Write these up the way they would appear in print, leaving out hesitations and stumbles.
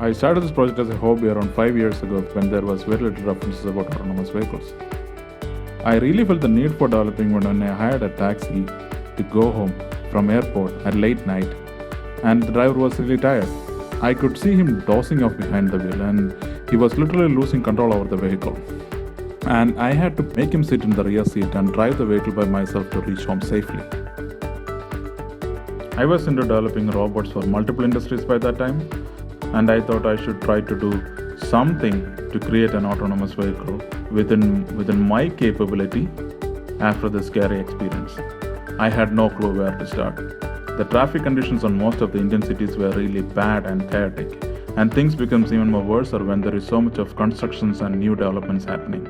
I started this project as a hobby around 5 years ago when there was very little references about autonomous vehicles. I really felt the need for developing when I hired a taxi to go home from airport at late night and the driver was really tired. I could see him dozing off behind the wheel and he was literally losing control over the vehicle. And I had to make him sit in the rear seat and drive the vehicle by myself to reach home safely. I was into developing robots for multiple industries by that time, and I thought I should try to do something to create an autonomous vehicle within my capability after this scary experience. I had no clue where to start. The traffic conditions on most of the Indian cities were really bad and chaotic, and things becomes even more worse when there is so much of constructions and new developments happening.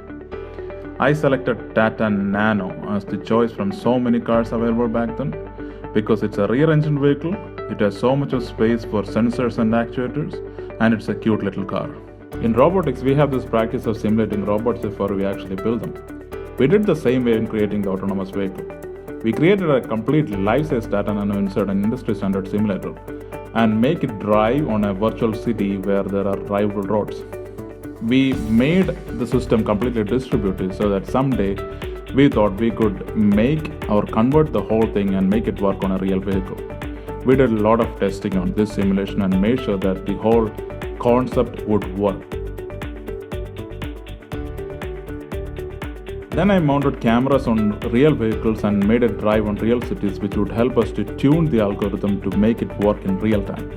I selected TATA Nano as the choice from so many cars available back then because it's a rear engine vehicle, it has so much of space for sensors and actuators, and it's a cute little car. In robotics, we have this practice of simulating robots before we actually build them. We did the same way in creating the autonomous vehicle. We created a complete life-size TATA Nano insert an industry standard simulator and make it drive on a virtual city where there are drivable roads. We made the system completely distributed so that someday we thought we could make or convert the whole thing and make it work on a real vehicle. We did a lot of testing on this simulation and made sure that the whole concept would work. Then I mounted cameras on real vehicles and made it drive on real cities, which would help us to tune the algorithm to make it work in real time.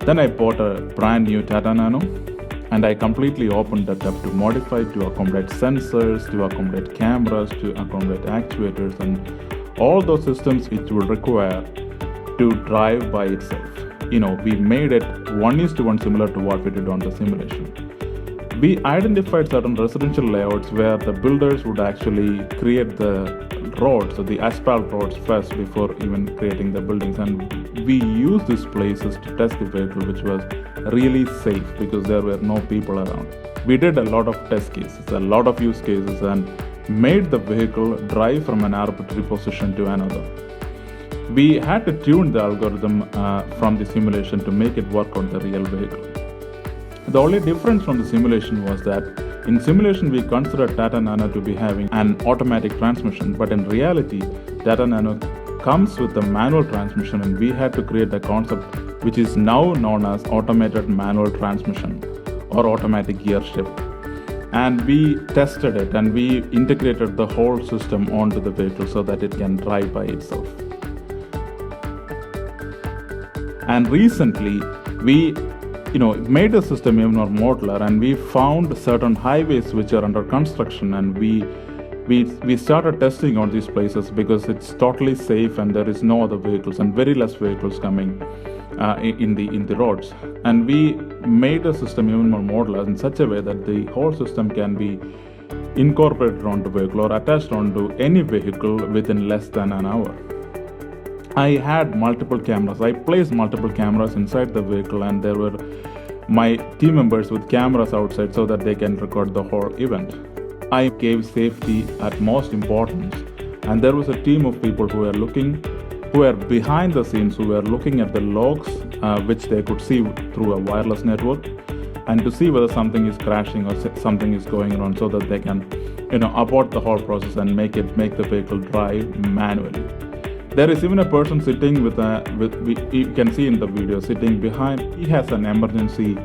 Then I bought a brand new TATA Nano and I completely opened that up to modify to accommodate sensors, to accommodate cameras, to accommodate actuators and all those systems it will require to drive by itself. We made it 1:1 similar to what we did on the simulation. We identified certain residential layouts where the builders would actually create the roads, so the asphalt roads first before even creating the buildings. And we used these places to test the vehicle, which was really safe because there were no people around. We did a lot of test cases, a lot of use cases, and made the vehicle drive from an arbitrary position to another. We had to tune the algorithm from the simulation to make it work on the real vehicle. The only difference from the simulation was that in simulation we considered TATA Nano to be having an automatic transmission, but in reality TATA Nano comes with a manual transmission and we had to create a concept which is now known as automated manual transmission or automatic gear shift. And we tested it and we integrated the whole system onto the vehicle so that it can drive by itself. And recently we made the system even more modular and we found certain highways which are under construction and we started testing on these places because it's totally safe and there is no other vehicles and very less vehicles coming in the roads. And we made the system even more modular in such a way that the whole system can be incorporated onto vehicle or attached onto any vehicle within less than an hour. I had multiple cameras. I placed multiple cameras inside the vehicle and there were my team members with cameras outside so that they can record the whole event. I gave safety at most importance and there was a team of people who were behind the scenes, who were looking at the logs which they could see through a wireless network and to see whether something is crashing or something is going on so that they can abort the whole process and make the vehicle drive manually. There is even a person sitting you can see in the video, sitting behind. He has an emergency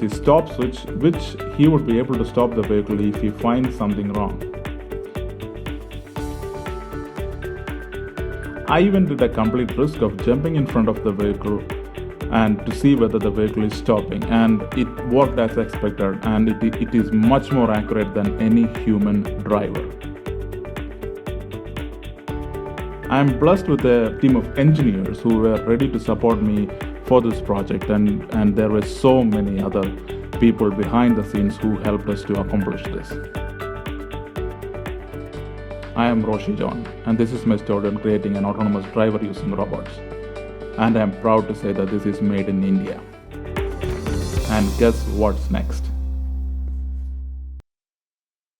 stop switch, which he would be able to stop the vehicle if he finds something wrong. I even did a complete risk of jumping in front of the vehicle and to see whether the vehicle is stopping, and it worked as expected, and it is much more accurate than any human driver. I am blessed with a team of engineers who were ready to support me for this project, and there were so many other people behind the scenes who helped us to accomplish this. I am Roshi John, and this is my story on creating an autonomous driver using robots. And I am proud to say that this is made in India. And guess what's next?